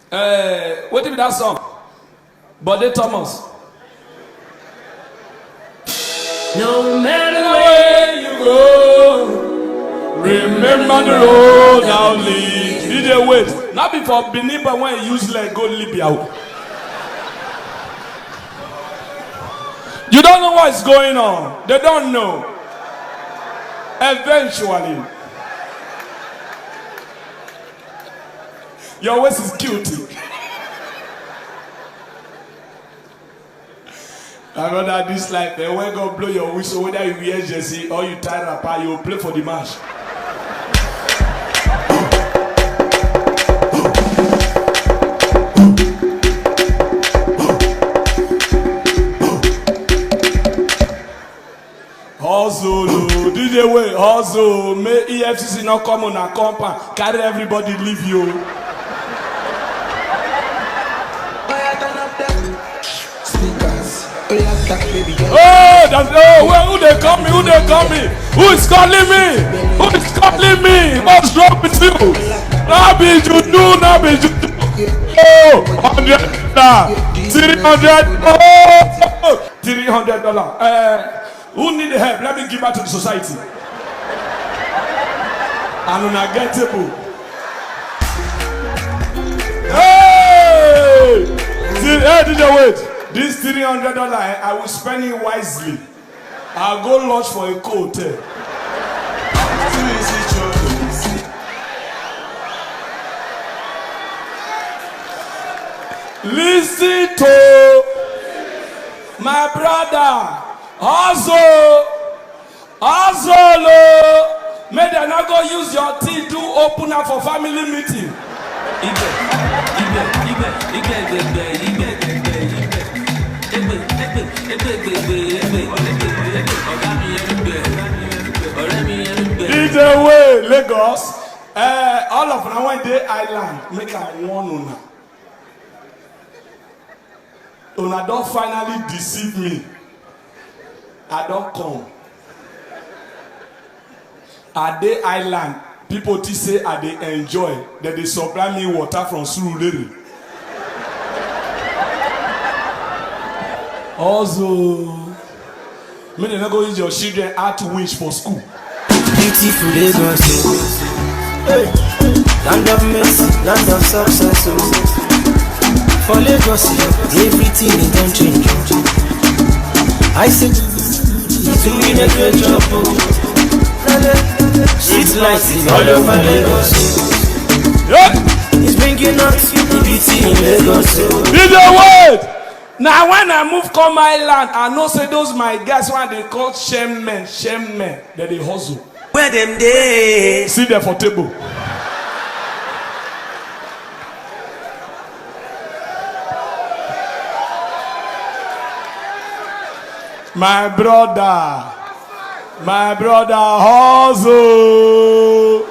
What be that song? Bode Thomas. No matter where you go, remember the road I'll lead. DJ wait. Not before Benin, but when you use like go Libya. You don't know what's going on. They don't know. Eventually. Your waist is cute. I know that this life, when God blow your whistle, whether you wear jersey or you tie rapper, you will play for the match. Hustle, DJ way, hustle. May EFCC not come on a compound, carry everybody leave you. Who they call me? Who they call me? Who is calling me? Who is calling me? What's wrong with you? Nabi Judu, Nabi Judu. Oh, $100, $300, oh, $300. Who need help? Let me give back to the society. I'm unforgettable. Hey, did you wait? This $300, I will spend it wisely. I'll go lodge for a hotel. Listen to my brother. Also, may they not go use your teeth to open up for family meeting. DJ way, Lagos. All of them one day island make a one una. Una don't finally deceive me. I don't come. At the island, people say I they enjoy that they supply me water from Surulere. Also, may they not go use your children out to wish for school. Beautiful Lagos, hey. Land of mercy, land of success. For Lagos, everything is done change. I said, doing a great job. Street lights is all over Lagos. It's bringing us the beauty in Lagos. Did you wait? Now when I move come island, I know say those my guys when they call shame men, that they hustle. Where them day? See there for table. My brother hustle.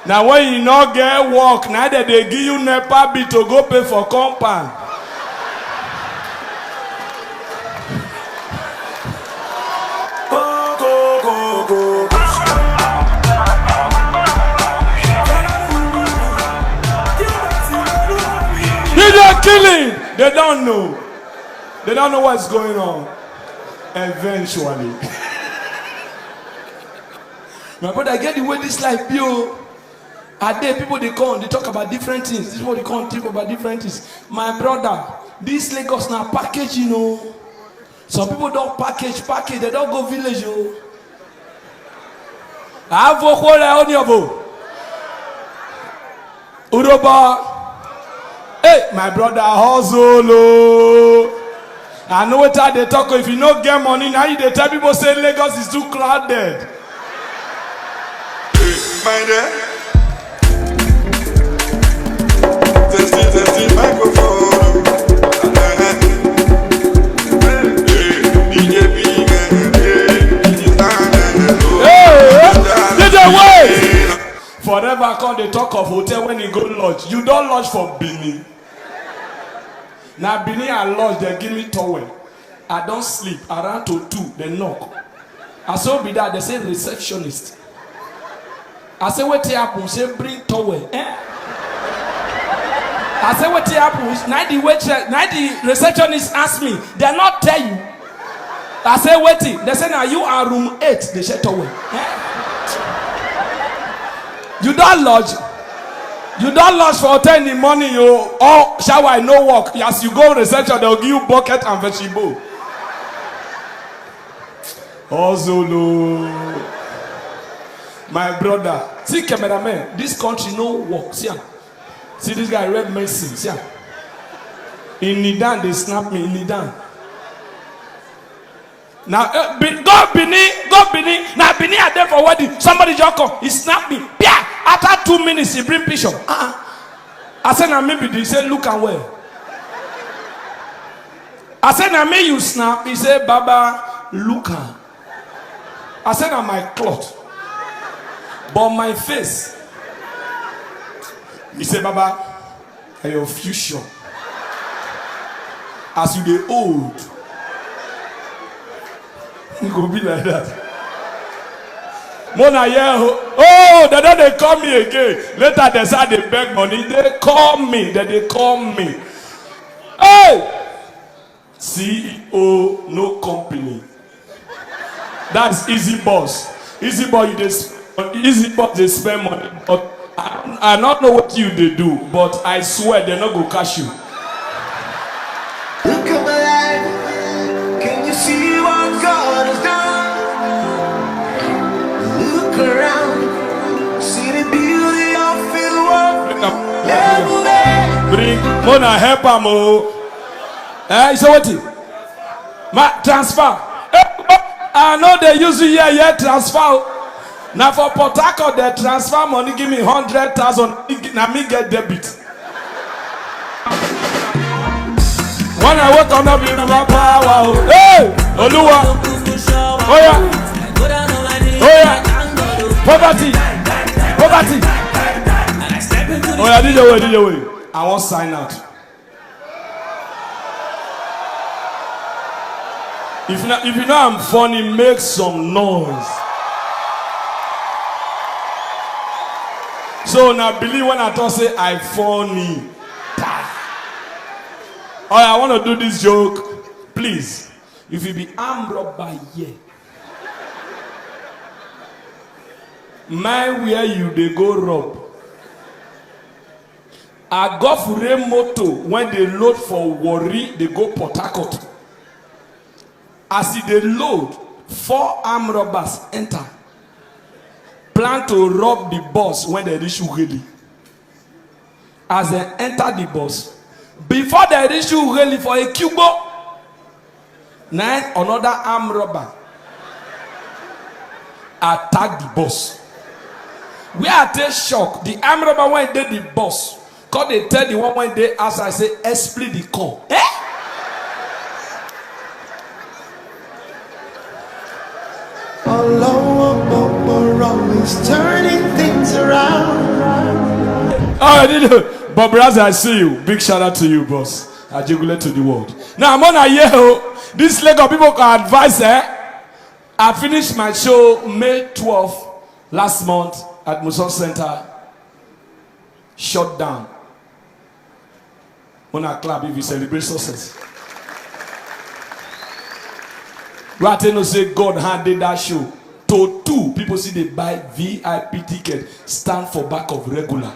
Now when you not get work, now that they give you NEPA bill to go pay for compound. They're killing. They don't know. They don't know what's going on. Eventually. My brother, get the way this life be. Are there people they come, they talk about different things. This is what they come talk about different things. My brother, this Lagos now package, you know. Some people don't package, they don't go village, you. I have on your Uroba. Hey, my brother hustle. I know what they talk. If you don't get money, now you they tell people say Lagos is too crowded. My dear. Testing microphone. Hey, forever come they talk of hotel when you go lodge. You don't lodge for Benin. Now Benin and lodge, they give me towel. I don't sleep. Around to 2, they knock. I saw be that they say receptionist. I say what happen? Say bring towel. I say what happens? Now the waitress, now the receptionist asked me. They not tell you. I say waiting. They say now you are room 8. They said away. You don't lodge. You don't lodge for 10 in the morning. You all shower no work. As you go reception, they'll give you bucket and vegetable. Ozolo, my brother. See cameraman. This country no work. See this guy red medicine. See. In Nidan they snap me in Nidan. Now go Bini. Now Bini are there for wedding. Somebody just come. He snap me. Yeah. After 2 minutes he bring picture. I said now maybe they say look and where. I said now me you snap. He said Baba look and. I said now my cloth. But my face. He said Baba your future. As you get old. You go be like that. Mona oh, they call me again. Later they say they beg money. They call me. They call me. Hey! CEO, no company. That's easy boss. Easy boss, they spend money. But I don't know what you they do. But I swear they're not gonna cash you. Look at my life. Can you see what God has done? Look around. See the beauty of His work. Bring Mona help him. So what? My transfer. I know they use you here transfer. Now for Port Harcourt, they transfer money. Give me 100,000. Now me get debit. When I wake up, be my power. Hey, Oluwa. Oh yeah. Poverty. Oh yeah, DJ way. I won't sign out. If you know I'm funny, make some noise. So now believe when I talk say I funny. Oh, I want to do this joke. Please, if you be armed robber here, mind where you they go rob. I go for a moto when they load for Warri, they go Port Harcourt. As they load, 4 armed robbers enter. Plan to rob the bus when they reach Ughelli. As they enter the bus, before they reach Ughelli for a Cubo, now another armed robber attack the bus. We are take shock. The armed robber when they the bus, cause they tell the one when they ask, I say, split the car. Always turning things around. Oh, Bob Raz, I see you. Big shout out to you, boss. I jugulate to the world. Now I'm on a year. This leg of people can advise. I finished my show May 12th last month at Muson Center. Shut down. On a club if you celebrate success. Right now say God handed that show to 2 people. See they buy VIP ticket, stand for back of regular.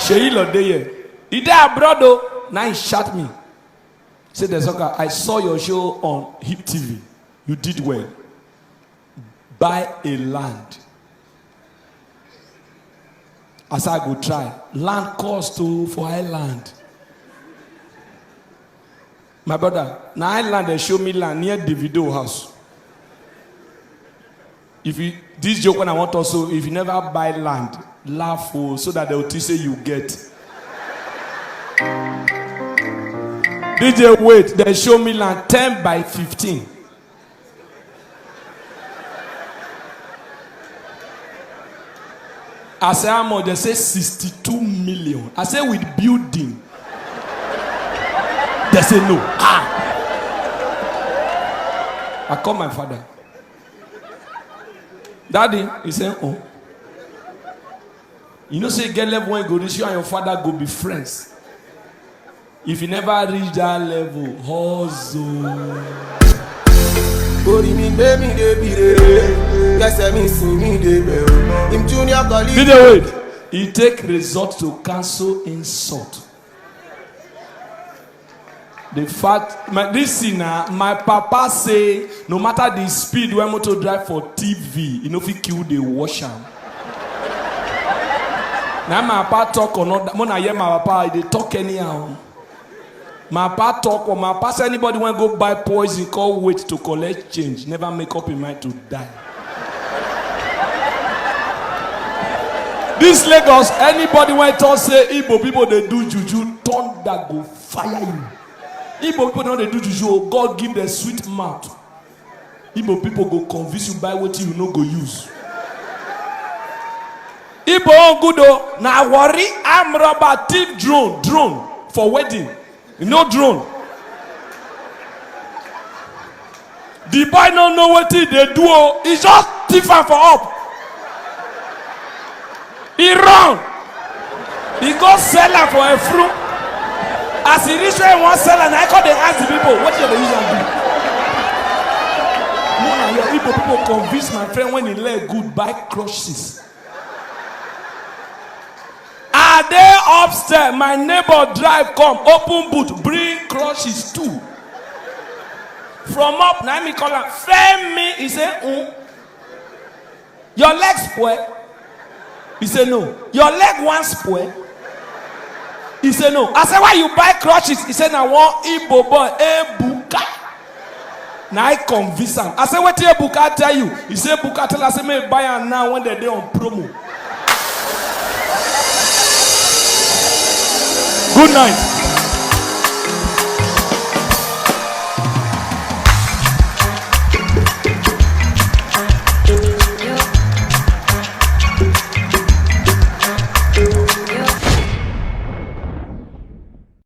Sheila Deye, he there abroad though. Now he shot me. Said there's okay. I saw your show on Hip TV. You did well. Buy a land. As I go try, land cost for island. My brother, now island they show me land near Davido house. If you this joke when I want also, if you never buy land, laugh so that they will say you get. DJ wait, they show me land 10 by 15. I say how much? They say 62 million. I say with building. They say no. I call my father. Daddy, he said, oh. You know, say get level when you go reach, you and your father go be friends. If you never reach that level, hustle. Video wait. It take resort to cancel insult. The fact, this sinner, my papa say, no matter the speed when motor drive for TV, you know if he kill the washer. Now my papa talk or not, when I hear my papa, they talk anyhow. My papa talk or my papa say anybody when go buy poison, call wait to collect change, never make up in mind to die. This Lagos, anybody when talk say Igbo people they do juju, thunder go fire you. Igbo people don't do juju, God give them sweet mouth. Igbo people go convince you by what you no go use. Igbo on good though, now worry, I'm robber thief drone for wedding. No drone. The boy don't know what they do, he just thief am for up. He run. He go sell am for a fruit. As he reach where he want sell am, I call they ask the people, what you dey use am do? No, na your people convince my friend when he leg good buy crushes. Are they upstairs? My neighbor drive come, open boot, bring crushes too. From up, now me call him, frame me. He say, your leg spoil. He said, no. Your leg one spoil. He said, no. I said, why you buy crutches? He said, I want Igbo boy, Ebuka. Now I convince him. I said, what did Ebuka tell you? He said, Ebuka tell us, I may buy her now when they're on promo. Good night.